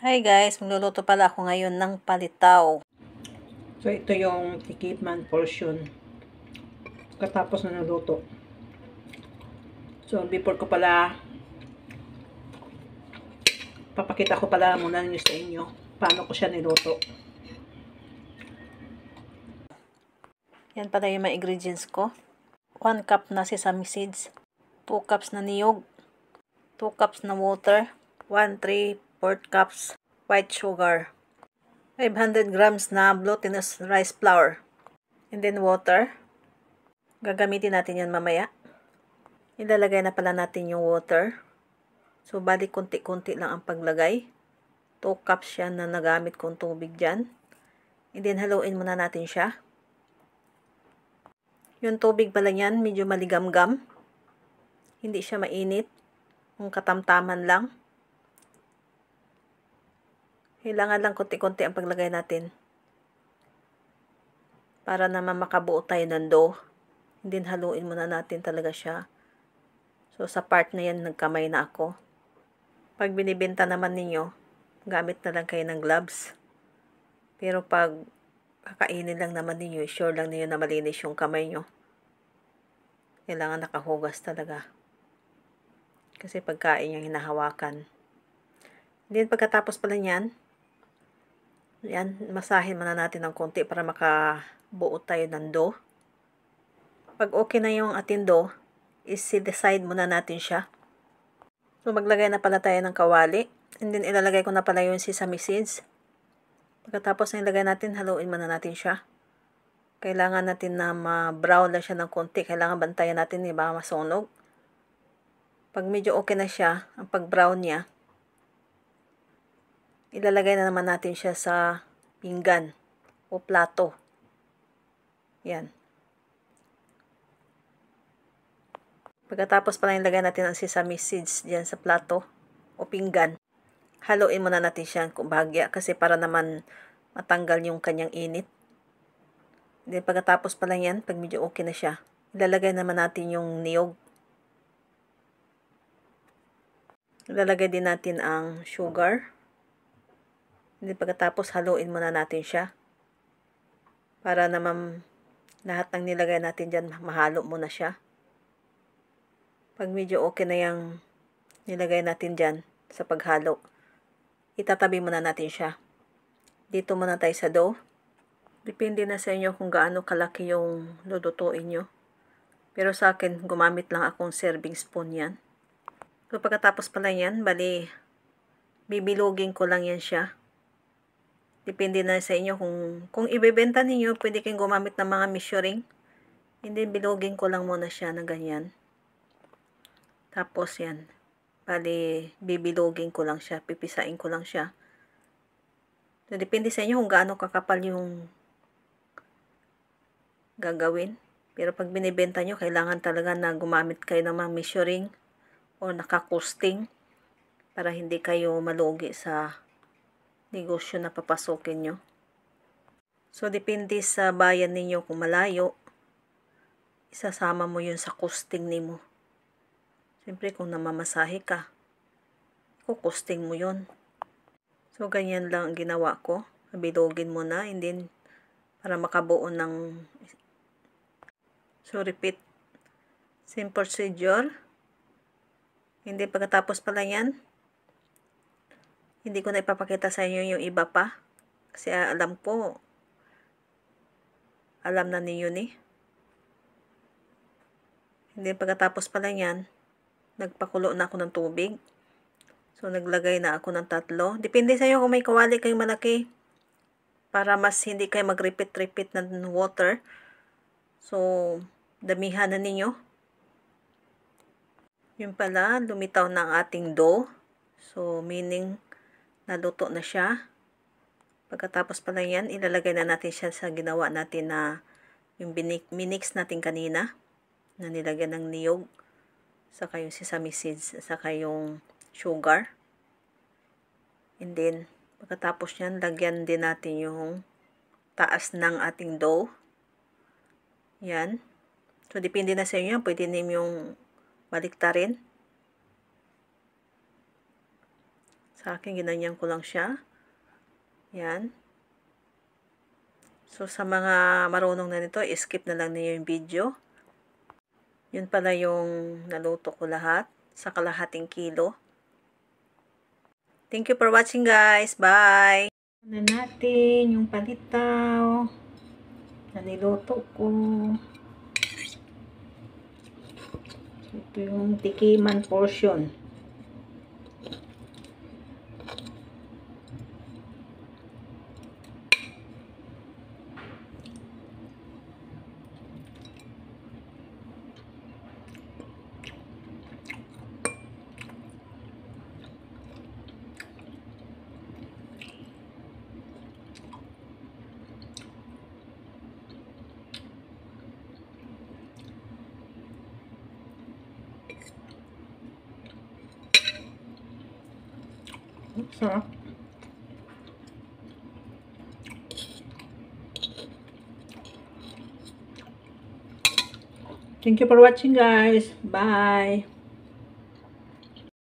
Hi guys, magluluto pala ako ngayon ng palitaw. So, ito yung tikitman portion. Katapos na naluto. So, before ko pala, papakita ko pala muna nyo sa inyo paano ko siya niluto. Yan pala yung mga ingredients ko. 1 cup na sesame seeds, 2 cups na niyog, 2 cups na water, 1/3 cups white sugar, 500 grams na glutinous rice flour, and then water. Gagamitin natin yan mamaya. Ilalagay na pala natin yung water. So, bali konti-konti lang ang paglagay. 2 cups siya na nagamit kong tubig dyan. And then, haluin muna natin siya. Yung tubig pala niyan, medyo maligam-gam. Hindi siya mainit. Yung katamtaman lang. Kailangan lang konti-konti ang paglagay natin. Para naman makabuo tayo ng dough. And then, haluin muna natin talaga siya. So, sa part na yan, nagkamay na ako. Pag binibenta naman ninyo, gamit na lang kayo ng gloves. Pero pag kakainin lang naman ninyo, sure lang ninyo na malinis yung kamay nyo. Kailangan nakahugas talaga. Kasi pagkain yung hinahawakan. Then pagkatapos pala niyan, yan, masahin muna natin ng konti para makabuo tayo ng dough. Pag okay na yung ating dough, is-decide muna natin siya. So maglagay na pala tayo ng kawali. And then ilalagay ko na pala yung sesame seeds. Pagkatapos na ilagay natin, haluin muna natin siya. Kailangan natin na ma-brown lang siya ng konti. Kailangan bantayan natin, baka masunog. Pag medyo okay na siya, ang pag-brown niya, ilalagay na naman natin siya sa pinggan o plato. Yan. Pagkatapos pala ilagay natin ang sesame seeds diyan sa plato o pinggan. Haluin muna natin siya kung bahagya kasi para naman matanggal yung kanyang init. Then pagkatapos pala yan, pag medyo okay na siya, ilalagay naman natin yung niyog. Ilalagay din natin ang sugar. Then pagkatapos haluin muna natin siya. Para naman lahat ng nilagay natin dyan, mahalo muna siya. Pag medyo okay na yung nilagay natin dyan sa paghalo, itatabi muna natin siya. Dito muna tayo sa dough. Depende na sa inyo kung gaano kalaki yung lulutuin nyo. Pero sa akin, gumamit lang akong serving spoon yan. So pagkatapos pala yan, bali, bibilugin ko lang yan siya. Depende na sa inyo kung ibebenta ninyo, pwede kayong gumamit ng mga measuring. Hindi, bilugin ko lang muna siya na ganyan. Tapos yan, bali, bibilugin ko lang siya, pipisain ko lang siya. So, depende sa inyo kung gaano kakapal yung gagawin. Pero pag binibenta nyo, kailangan talaga na gumamit kayo ng mga measuring o nakakusting para hindi kayo malugi sa negosyo na papasukin nyo. So, depende sa bayan ninyo kung malayo, isasama mo yun sa kusting nimo. Siyempre, kung namamasahe ka, kukusting mo yun. So, ganyan lang ang ginawa ko. Bilogin mo na, and then, para makabuo ng... So, repeat. Same procedure. Hindi pagkatapos pala yan, hindi ko na ipapakita sa inyo yung iba pa. Kasi alam ko, alam na ninyo ni. Hindi pagkatapos pala yan, nagpakulo na ako ng tubig. So, naglagay na ako ng 3. Depende sa inyo kung may kawali kayong malaki. Para mas hindi kayo mag-repeat-repeat ng water. So, damihan na ninyo. Yun pala, lumitaw na ang ating dough. So, meaning, naluto na siya. Pagkatapos pala yan, ilalagay na natin siya sa ginawa natin na yung minix natin kanina. Na nilagyan ng niyog. Saka yung sesame seeds. Saka yung sugar. And then, pagkatapos yan, lagyan din natin yung taas ng ating dough. Yan. So, depende na sa inyo. Pwede ninyong baliktarin. Sa akin, ginanyan ko lang siya. Yan. So, sa mga marunong na nito, skip na lang niyo yung video. Yun pala yung naluto ko lahat sa kalahating kilo. Thank you for watching, guys. Bye! Na natin yung palitaw na niluto ko. Ito yung tikiman portion. Sarap. Thank you for watching, guys. Bye.